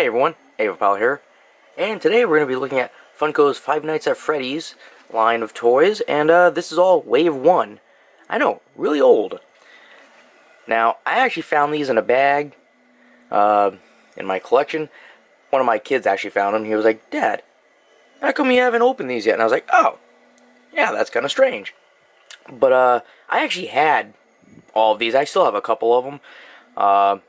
Hey everyone, Pal here, and today we're going to be looking at Funko's Five Nights at Freddy's line of toys, and this is all Wave 1. I know, really old. Now, I actually found these in a bag in my collection. One of my kids actually found them. He was like, "Dad, how come you haven't opened these yet?" And I was like, "Oh, yeah, that's kind of strange." But I actually had all of these. I still have a couple of them.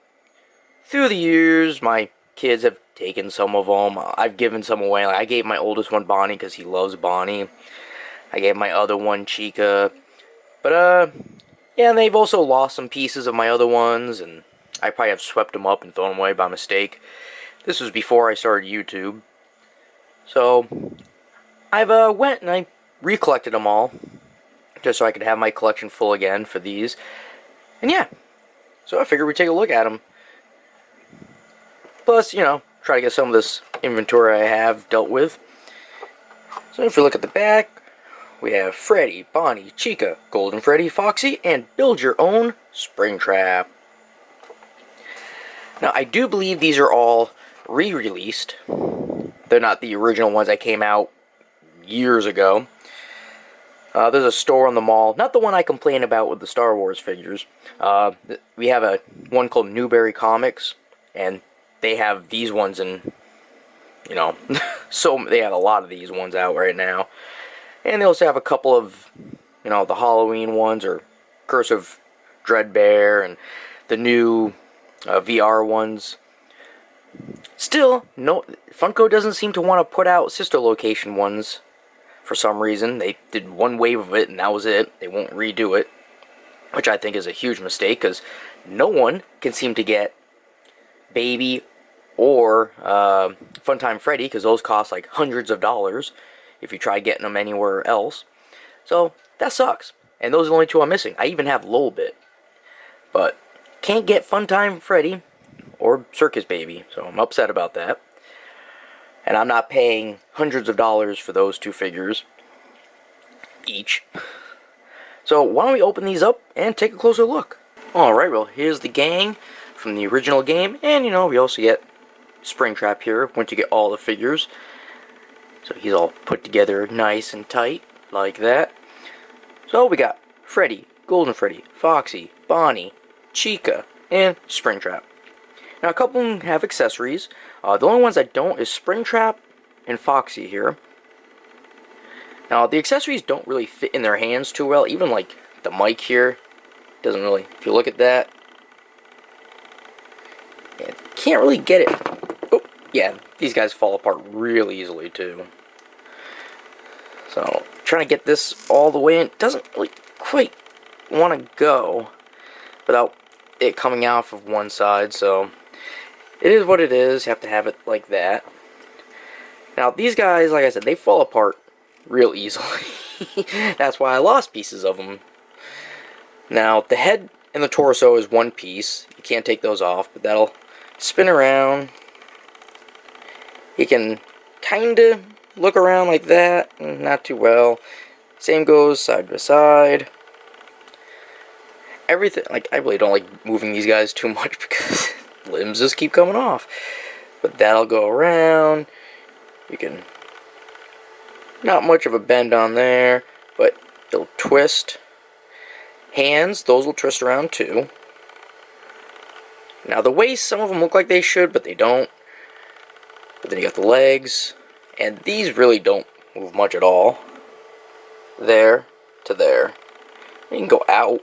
Through the years, my kids have taken some of them. I've given some away. Like, I gave my oldest one Bonnie because he loves Bonnie. I gave my other one Chica. But yeah, and they've also lost some pieces of my other ones, and I probably have swept them up and thrown them away by mistake. This was before I started YouTube. So I've went and I recollected them all just so I could have my collection full again for these. And yeah, so I figured we'd take a look at them. Plus, you know, try to get some of this inventory I have dealt with. So if you look at the back, we have Freddy, Bonnie, Chica, Golden Freddy, Foxy, and Build Your Own Springtrap. Now, I do believe these are all re-released. They're not the original ones that came out years ago. There's a store on the mall, not the one I complain about with the Star Wars figures. We have one called Newberry Comics, and they have these ones in, you know, so they have a lot of these ones out right now. And they also have a couple of, you know, the Halloween ones, or Curse of Dreadbear, and the new VR ones. Still, no, Funko doesn't seem to want to put out sister location ones for some reason. They did one wave of it, and that was it. They won't redo it, which I think is a huge mistake, because no one can seem to get Baby or Funtime Freddy, because those cost like hundreds of dollars if you try getting them anywhere else. So that sucks. And those are the only two I'm missing. I even have Lolbit, but can't get Funtime Freddy or Circus Baby, so I'm upset about that. And I'm not paying hundreds of dollars for those two figures each. So why don't we open these up and take a closer look. Alright, well, here's the gang from the original game, and you know, we also get Springtrap here once you get all the figures. So he's all put together nice and tight, like that. So we got Freddy, Golden Freddy, Foxy, Bonnie, Chica, and Springtrap. Now a couple of them have accessories. The only ones that don't is Springtrap and Foxy here. Now the accessories don't really fit in their hands too well. Even like the mic here doesn't really, if you look at that, yeah, can't really get it. Oh, yeah, these guys fall apart real easily too. So, trying to get this all the way in, doesn't really quite want to go without it coming out of one side, so it is what it is. You have to have it like that. Now, these guys, like I said, they fall apart real easily. That's why I lost pieces of them. Now, the head and the torso is one piece. You can't take those off, but that'll spin around. You can kind of look around like that, not too well. Same goes side by side. Everything, like, I really don't like moving these guys too much because limbs just keep coming off. But that'll go around. You can, not much of a bend on there, but it'll twist. Hands, those will twist around too. Now the waist, some of them look like they should, but they don't. But then you got the legs, and these really don't move much at all. There to there. You can go out.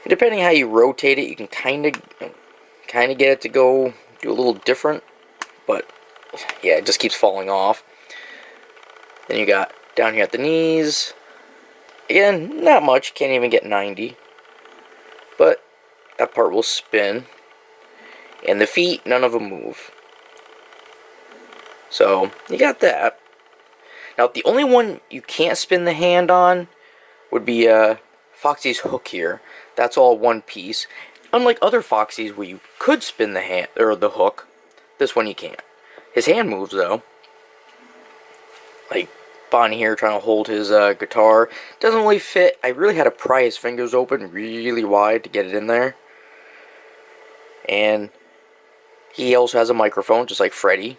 And depending how you rotate it, you can kind of get it to go do a little different. But yeah, it just keeps falling off. Then you got down here at the knees. Again, not much. Can't even get 90. But that part will spin. And the feet, none of them move. So, you got that. Now, the only one you can't spin the hand on would be Foxy's hook here. That's all one piece. Unlike other Foxys where you could spin the hand or the hook, this one you can't. His hand moves though. Like Bonnie here trying to hold his guitar. Doesn't really fit. I really had to pry his fingers open really wide to get it in there. And He also has a microphone, just like Freddy.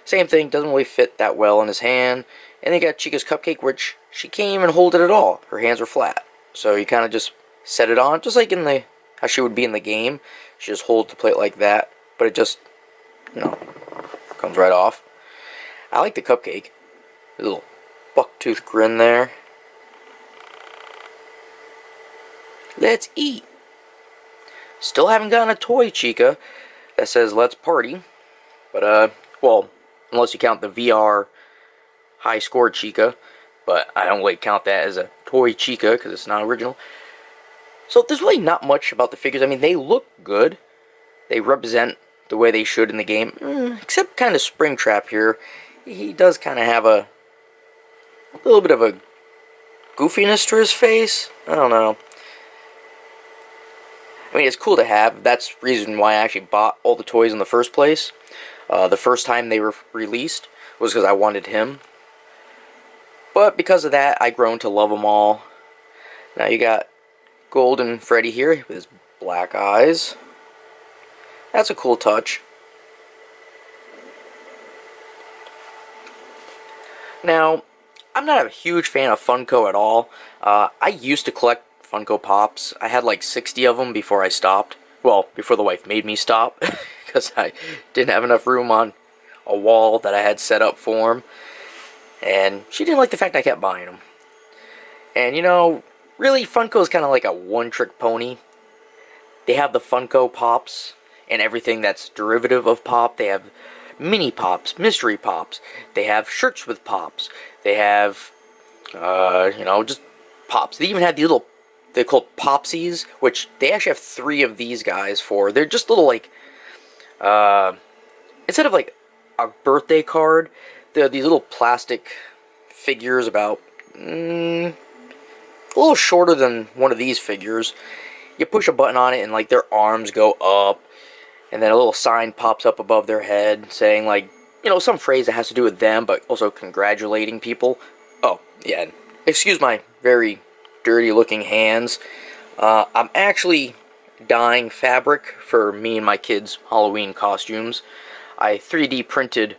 Same thing, doesn't really fit that well in his hand. And then you got Chica's cupcake, which she can't even hold it at all. Her hands are flat. So you kind of just set it on, just like in the how she would be in the game. She just holds the plate like that, but it just, comes right off. I like the cupcake. A little bucktooth grin there. Let's eat. Still haven't gotten a toy, Chica, that says let's party. But, well, unless you count the VR high score Chica. But I don't really count that as a toy Chica because it's not original. So there's really not much about the figures. I mean, they look good. They represent the way they should in the game. Except kind of Springtrap here. He does kind of have a little bit of a goofiness to his face. I don't know. I mean, it's cool to have. That's the reason why I actually bought all the toys in the first place. The first time they were released was because I wanted him. But because of that, I've grown to love them all. Now you got Golden Freddy here with his black eyes. That's a cool touch. Now, I'm not a huge fan of Funko at all. I used to collect Funko Pops. I had like 60 of them before I stopped. Well, before the wife made me stop. Because I didn't have enough room on a wall that I had set up for them. And she didn't like the fact I kept buying them. And really, Funko is kind of like a one-trick pony. They have the Funko Pops and everything that's derivative of Pop. They have mini Pops, mystery Pops. They have shirts with Pops. They have, just Pops. They even have these little, they're called Popsies, which they actually have 3 of these guys for. They're just little, like, instead of, like, a birthday card, they're these little plastic figures about, a little shorter than one of these figures. You push a button on it and, like, their arms go up. And then a little sign pops up above their head saying, like, some phrase that has to do with them, but also congratulating people. Oh, yeah. Excuse my very dirty-looking hands. I'm actually dyeing fabric for me and my kids' Halloween costumes. I 3D printed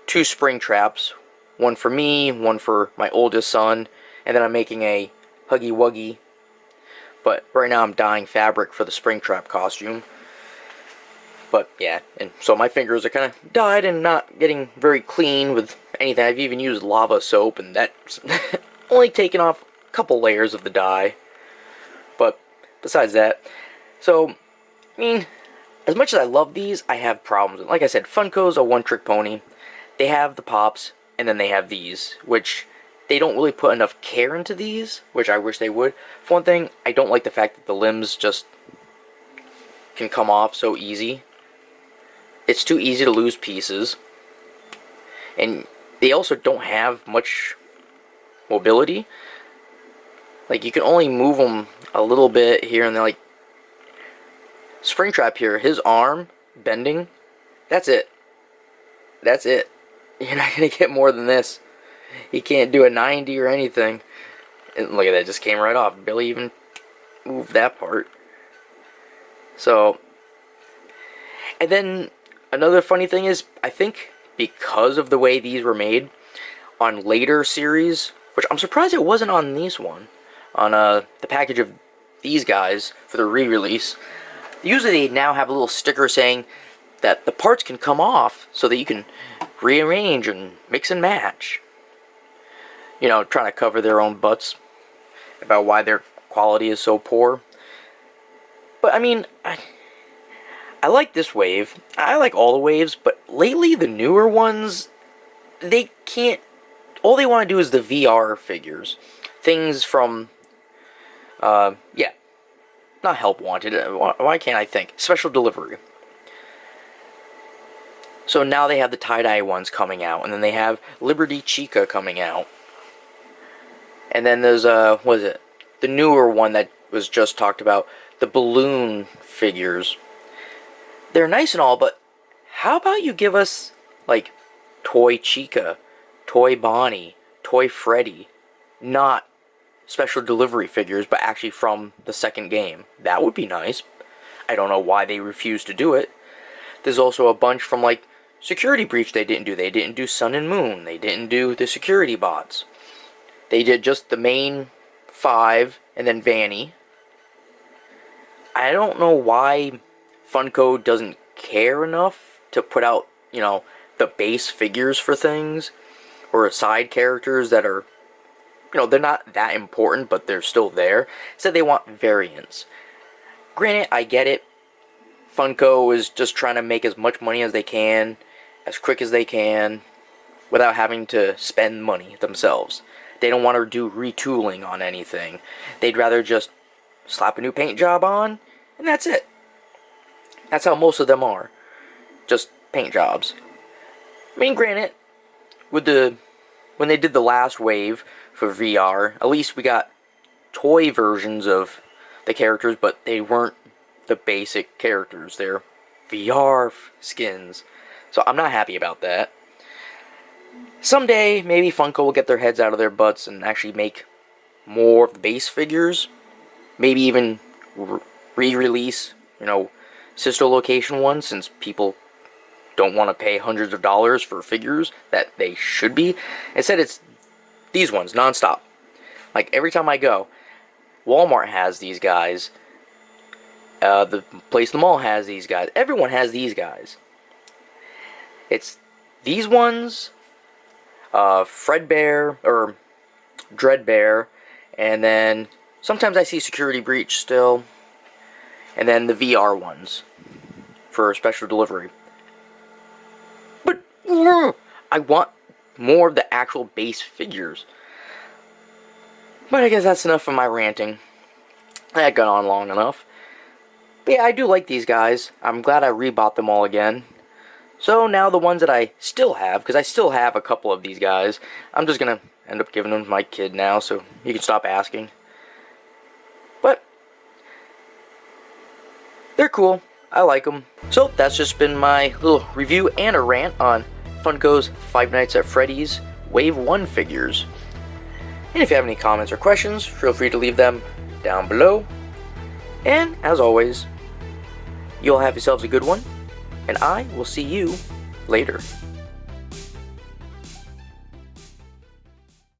2 Springtraps. One for me, one for my oldest son. And then I'm making a Huggy Wuggy. But right now I'm dyeing fabric for the Springtrap costume. But yeah, and so my fingers are kind of dyed and not getting very clean with anything. I've even used lava soap, and that's only taken off a couple layers of the dye. But besides that, so, I mean, as much as I love these, I have problems. Like I said, Funko's a one-trick pony. They have the Pops, and then they have these, which they don't really put enough care into these, which I wish they would. For one thing, I don't like the fact that the limbs just can come off so easy. It's too easy to lose pieces. And they also don't have much mobility. Like, you can only move them a little bit here and there. Like, Springtrap here, his arm bending, that's it. That's it. You're not going to get more than this. He can't do a 90 or anything. And look at that, just came right off. Barely even moved that part. So, and then another funny thing is, I think because of the way these were made on later series, which I'm surprised it wasn't on these one, on the package of these guys for the re-release, usually they now have a little sticker saying that the parts can come off so that you can rearrange and mix and match. Trying to cover their own butts about why their quality is so poor. But I mean, I like this wave. I like all the waves, but lately the newer ones, they can't. All they want to do is the VR figures. Things from, not Help Wanted. Why can't I think? Special Delivery. So now they have the tie-dye ones coming out, and then they have Liberty Chica coming out. And then there's, what is it? The newer one that was just talked about, the balloon figures. They're nice and all, but how about you give us, like, Toy Chica, Toy Bonnie, Toy Freddy, not special delivery figures, but actually from the second game. That would be nice. I don't know why they refuse to do it. There's also a bunch from, like, Security Breach they didn't do. They didn't do Sun and Moon. They didn't do the security bots. They did just the main 5 and then Vanny. I don't know why Funko doesn't care enough to put out, you know, the base figures for things, or side characters that are, you know, they're not that important, but they're still there. Instead, they want variants. Granted, I get it. Funko is just trying to make as much money as they can, as quick as they can, without having to spend money themselves. They don't want to do retooling on anything. They'd rather just slap a new paint job on, and that's it. That's how most of them are. Just paint jobs. I mean, granted, when they did the last wave for VR, at least we got toy versions of the characters, but they weren't the basic characters. They're VR skins. So I'm not happy about that. Someday, maybe Funko will get their heads out of their butts and actually make more of the base figures. Maybe even re-release, you know, sister location ones, since people don't want to pay hundreds of dollars for figures that they should be. Instead, it's these ones, non-stop. Like, every time I go, Walmart has these guys. The place in the mall has these guys. Everyone has these guys. It's these ones, Fredbear, or Dreadbear, and then sometimes I see Security Breach still, and then the VR ones for special delivery. But I want more of the actual base figures. But I guess that's enough of my ranting. That got on long enough. But yeah, I do like these guys. I'm glad I rebought them all again. So now the ones that I still have, because I still have a couple of these guys, I'm just going to end up giving them to my kid now, so he can stop asking. But they're cool. I like them. So that's just been my little review and a rant on Funko's Five Nights at Freddy's Wave 1 figures. And if you have any comments or questions, feel free to leave them down below. And as always, you all have yourselves a good one, and I will see you later.